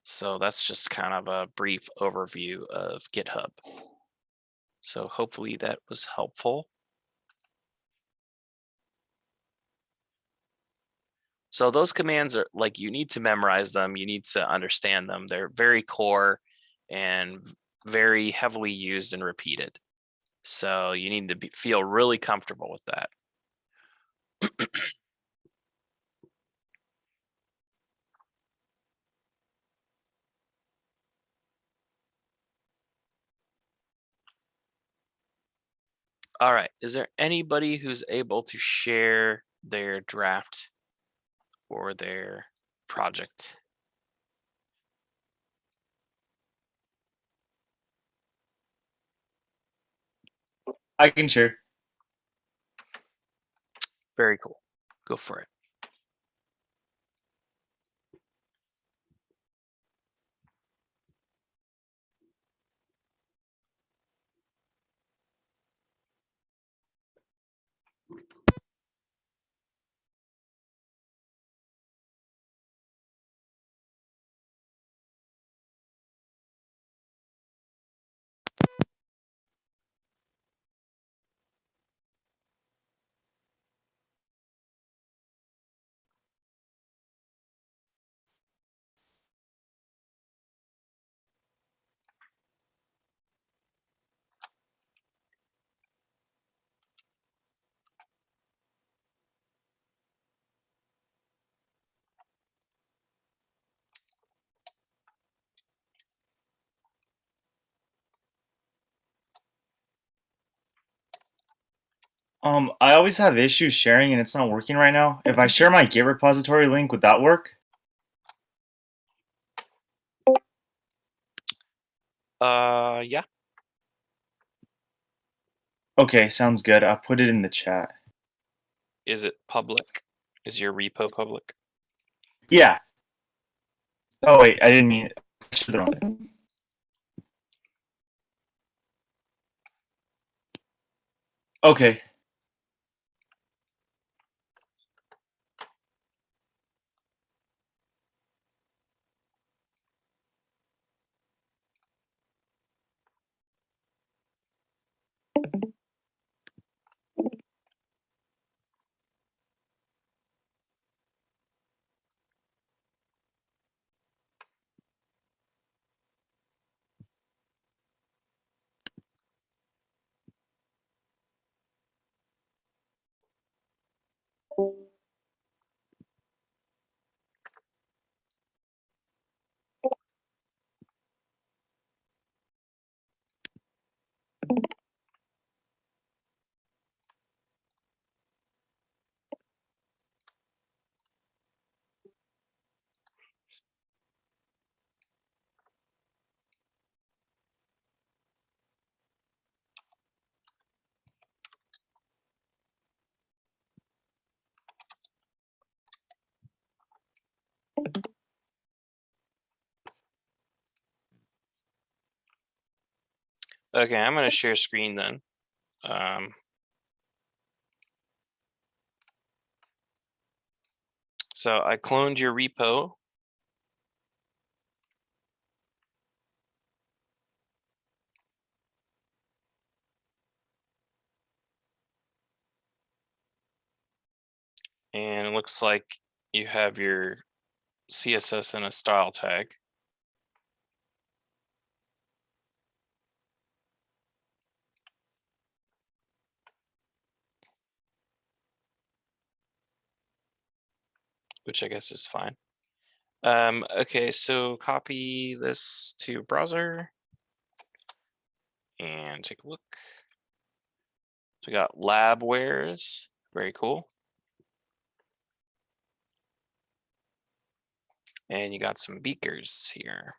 So that's just kind of a brief overview of GitHub. So hopefully that was helpful. So those commands are like, you need to memorize them. You need to understand them. They're very core and very heavily used and repeated. So you need to feel really comfortable with that. All right, is there anybody who's able to share their draft or their project? I can share. Very cool. Go for it. I always have issues sharing and it's not working right now. If I share my Git repository link, would that work? Yeah. Okay, sounds good. I'll put it in the chat. Is it public? Is your repo public? Yeah. Oh wait, I didn't mean it. I should have done it. Okay. Okay, I'm gonna share screen then. So I cloned your repo. And it looks like you have your CSS and a style tag. Which I guess is fine. Okay, so copy this to your browser and take a look. So we got labwares, very cool. And you got some beakers here.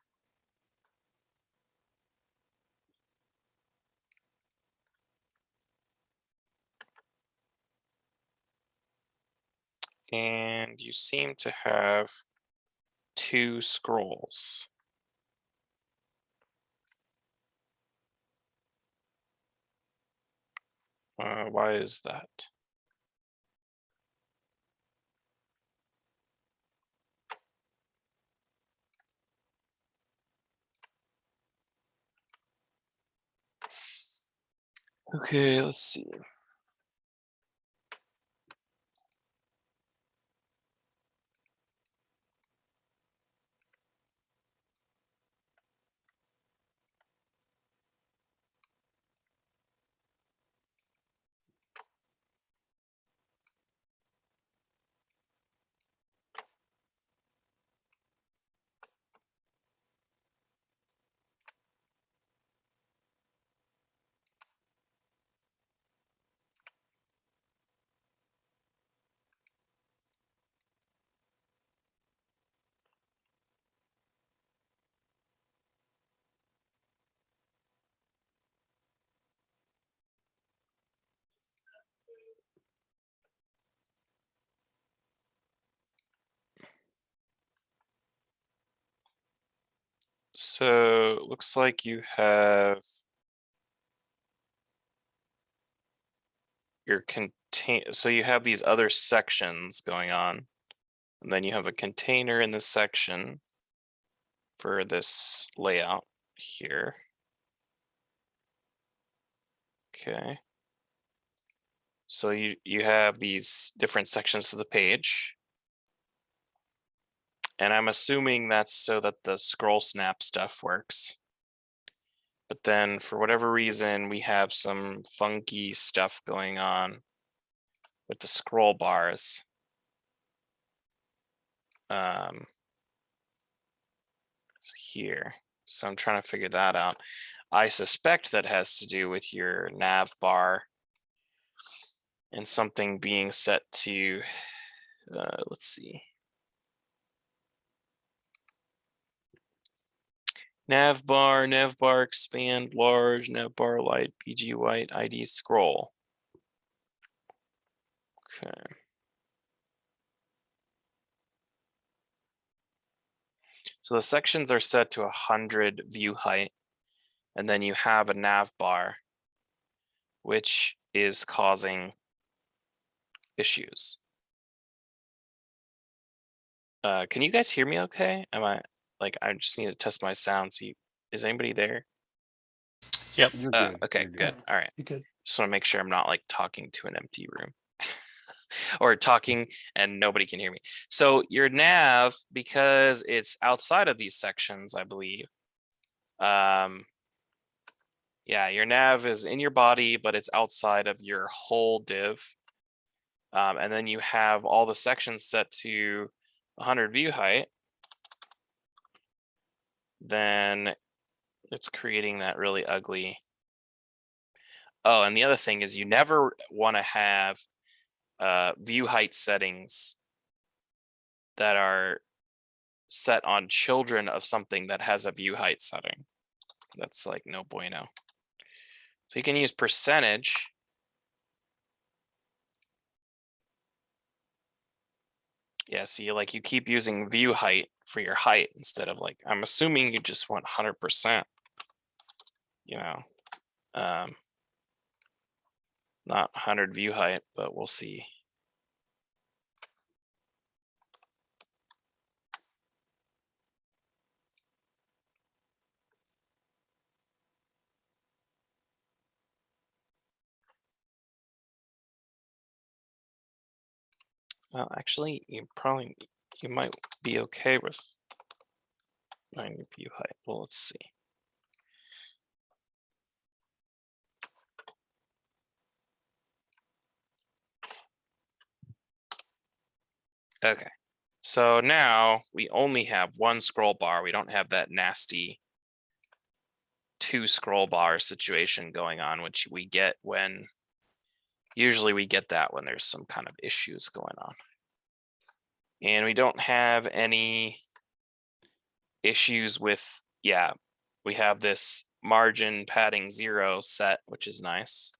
And you seem to have 2 scrolls. Why is that? Okay, let's see. So it looks like you have your so you have these other sections going on, and then you have a container in this section for this layout here. Okay. So you have these different sections of the page. And I'm assuming that's so that the scroll snap stuff works. But then for whatever reason, we have some funky stuff going on with the scroll bars. Here. So I'm trying to figure that out. I suspect that has to do with your nav bar and something being set to, let's see. Navbar expand, large, navbar light, PG white, ID scroll. Okay. So the sections are set to 100 view height, and then you have a nav bar, which is causing issues. Can you guys hear me okay? I just need to test my sound. See, is anybody there? Yep. You're good. Okay, You're good. All right. You could. Just want to make sure I'm not like talking to an empty room or talking and nobody can hear me. So your nav, because it's outside of these sections, I believe. Yeah, your nav is in your body, but it's outside of your whole div. And then you have all the sections set to 100 view height. Then it's creating that really ugly. Oh, and the other thing is you never want to have view height settings that are set on children of something that has a view height setting. That's like no bueno. So you can use percentage. Yeah, see, like you keep using view height for your height instead of like, I'm assuming you just want 100%, you know, not 100 view height, but we'll see. Well, actually, you might be okay with 90 view height. Well, let's see. Okay, so now we only have one scroll bar. We don't have that nasty 2 scroll bar situation going on, which we get when, usually we get that when there's some kind of issues going on. And we don't have any issues with, yeah, we have this margin padding 0 set, which is nice.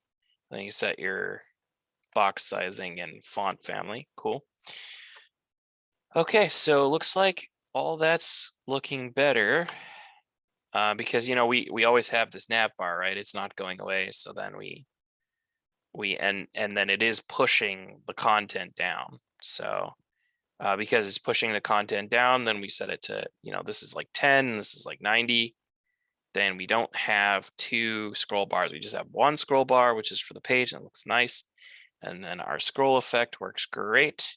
Then you set your box sizing and font family, cool. Okay, so it looks like all that's looking better. Because, you know, we always have this nav bar, right? It's not going away. So then and then it is pushing the content down. So because it's pushing the content down, then we set it to, you know, this is like 10, this is like 90. Then we don't have 2 scroll bars. We just have 1 scroll bar, which is for the page, and it looks nice. And then our scroll effect works great.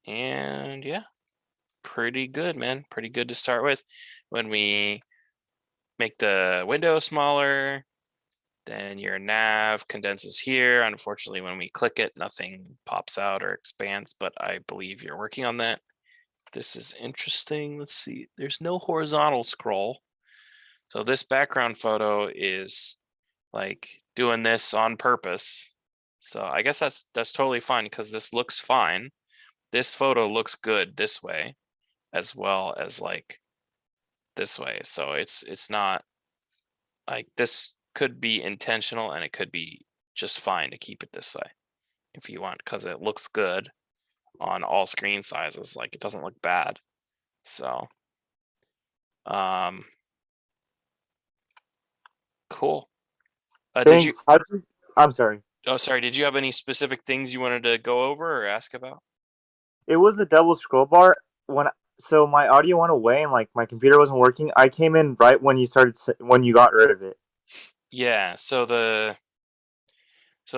And yeah, pretty good, man. Pretty good to start with. When we make the window smaller, then your nav condenses here. Unfortunately, when we click it, nothing pops out or expands, but I believe you're working on that. This is interesting. Let's see. There's no horizontal scroll. So this background photo is like doing this on purpose. So I guess that's totally fine because this looks fine. This photo looks good this way as well as like this way. So it's not like, this could be intentional and it could be just fine to keep it this way if you want, because it looks good on all screen sizes. Like it doesn't look bad. So cool. Did you, Thanks. I'm sorry. oh sorry, did you have any specific things you wanted to go over or ask about? It was the double scroll bar so my audio went away and like my computer wasn't working. I came in right when you got rid of it. Yeah, so the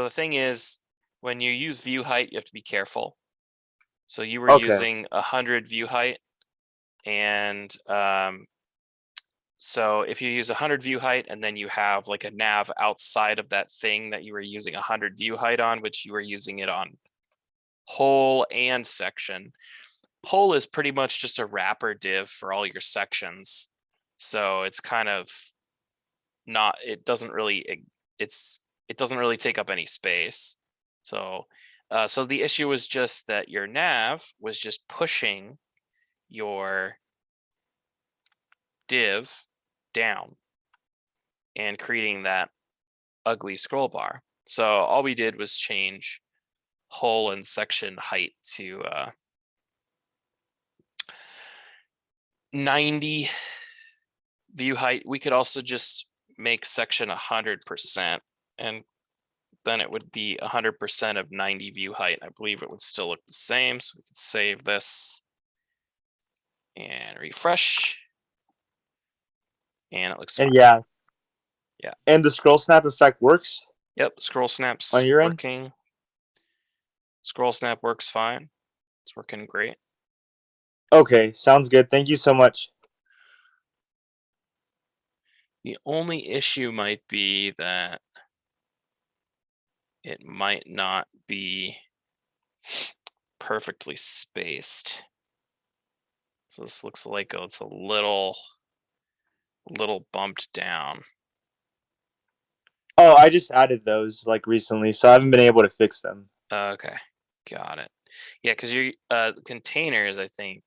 thing is, when you use view height, you have to be careful. So you were Okay. using 100 view height, and so if you use 100 view height and then you have like a nav outside of that thing that you were using 100 view height on, which you were using it on whole and section. Whole is pretty much just a wrapper div for all your sections. So it's kind of not, it doesn't really take up any space. So, so the issue was just that your nav was just pushing your div down and creating that ugly scroll bar. So all we did was change whole and section height to 90 view height. We could also just make section 100%, and then it would be 100% of 90 view height. I believe it would still look the same. So we can save this and refresh. And it looks fine. And yeah. Yeah. And the scroll snap effect works? Yep, scroll snaps On your end? working. Scroll snap works fine. It's working great. Okay, sounds good. Thank you so much. The only issue might be that it might not be perfectly spaced. So this looks like it's a little bumped down. Oh, I just added those like recently, so I haven't been able to fix them. Okay, got it. Yeah, because your containers, I think,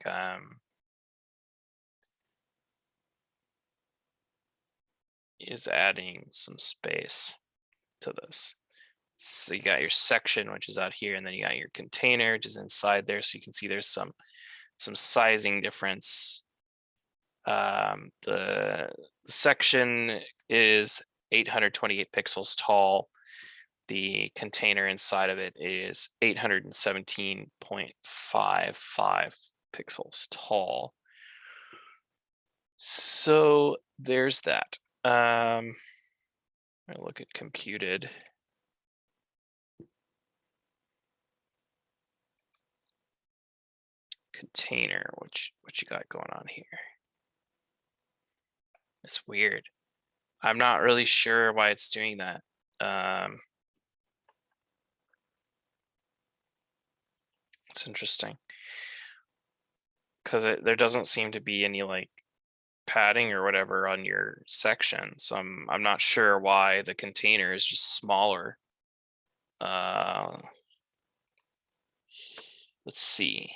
is adding some space to this. So you got your section, which is out here, and then you got your container, which is inside there. So you can see there's some sizing difference. The section is 828 pixels tall. The container inside of it is 817.55 pixels tall. So there's that. I look at computed. Container, what you got going on here? It's weird. I'm not really sure why it's doing that. It's interesting because there doesn't seem to be any like padding or whatever on your section, so I'm not sure why the container is just smaller. Let's see.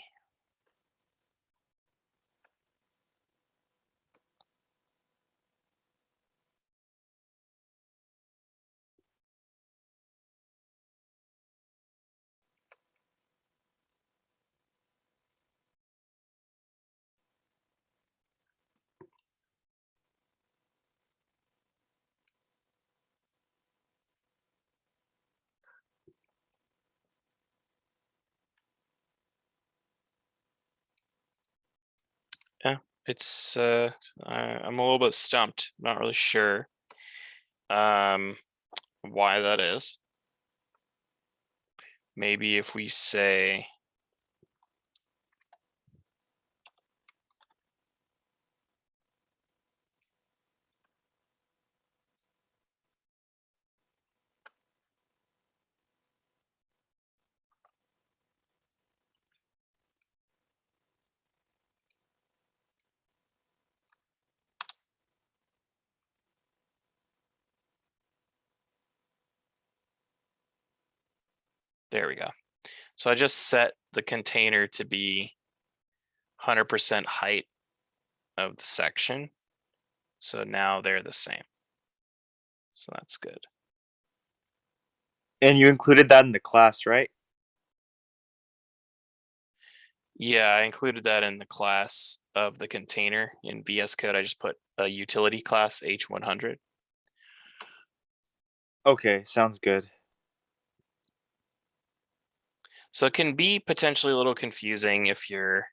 Yeah, it's I'm a little bit stumped. I'm not really sure why that is. Maybe if we say there we go. So I just set the container to be 100% height of the section. So now they're the same. So that's good. And you included that in the class, right? Yeah, I included that in the class of the container. In VS Code, I just put a utility class H100. Okay, sounds good. So it can be potentially a little confusing if you're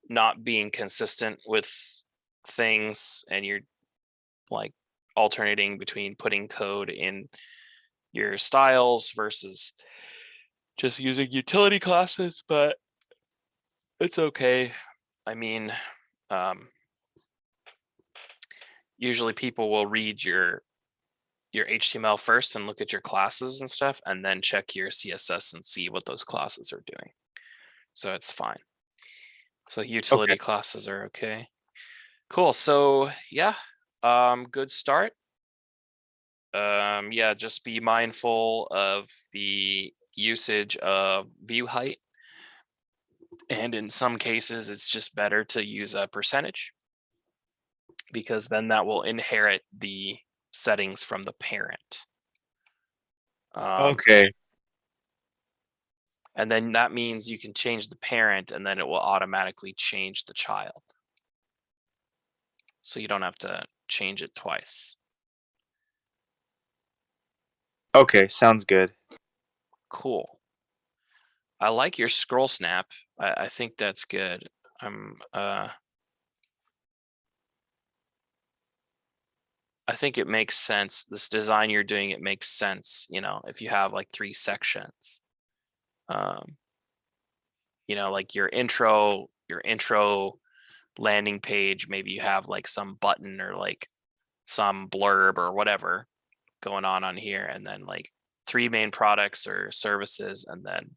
not being consistent with things and you're like alternating between putting code in your styles versus just using utility classes, but it's okay. I mean, usually people will read your HTML first and look at your classes and stuff, and then check your CSS and see what those classes are doing. So it's fine. So utility classes are okay. Cool. So yeah, good start. yeah, just be mindful of the usage of view height. And in some cases, it's just better to use a percentage, because then that will inherit the settings from the parent. Okay. And then that means you can change the parent and then it will automatically change the child. So you don't have to change it twice. Okay, sounds good. Cool. I like your scroll snap. I think that's good. I think it makes sense. This design you're doing, it makes sense, you know, if you have like 3 sections. You know, like your intro landing page, maybe you have like some button or like some blurb or whatever going on here, and then like 3 main products or services, and then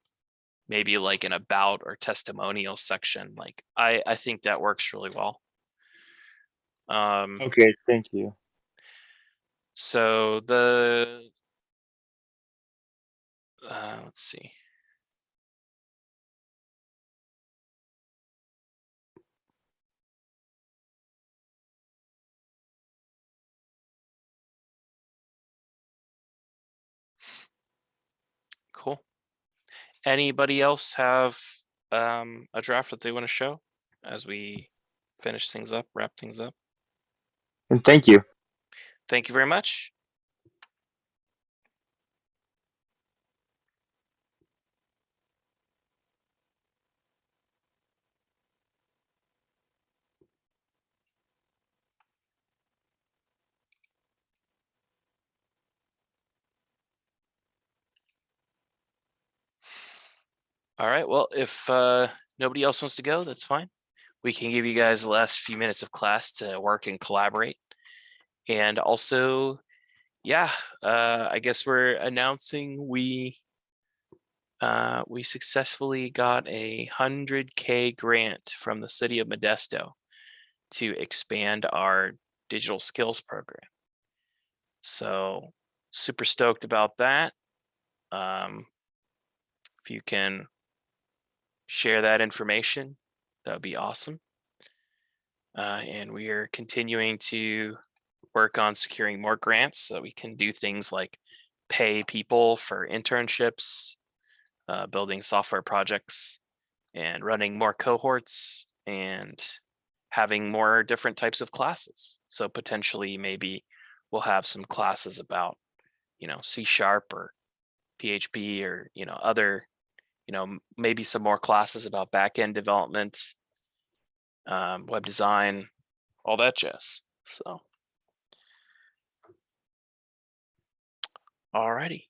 maybe like an about or testimonial section. Like I think that works really well. Okay, thank you. So let's see. Cool. Anybody else have a draft that they want to show as we finish things up, wrap things up? And thank you. Thank you very much. All right, well, if nobody else wants to go, that's fine. We can give you guys the last few minutes of class to work and collaborate. And also, yeah, I guess we're announcing we successfully got a 100K grant from the city of Modesto to expand our digital skills program. So super stoked about that. If you can share that information, that would be awesome. And we are continuing to work on securing more grants so that we can do things like pay people for internships, building software projects, and running more cohorts, and having more different types of classes. So potentially maybe we'll have some classes about, you know, C# or PHP, or, you know, other, you know, maybe some more classes about backend development, web design, all that jazz. So, alrighty.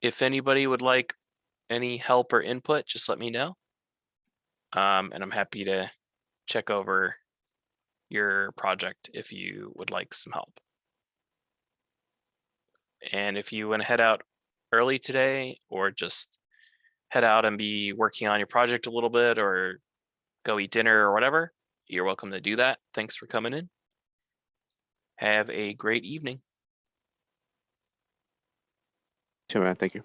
If anybody would like any help or input, just let me know. And I'm happy to check over your project if you would like some help. And if you want to head out early today, or just head out and be working on your project a little bit, or go eat dinner or whatever, you're welcome to do that. Thanks for coming in. Have a great evening. Too, man. Thank you.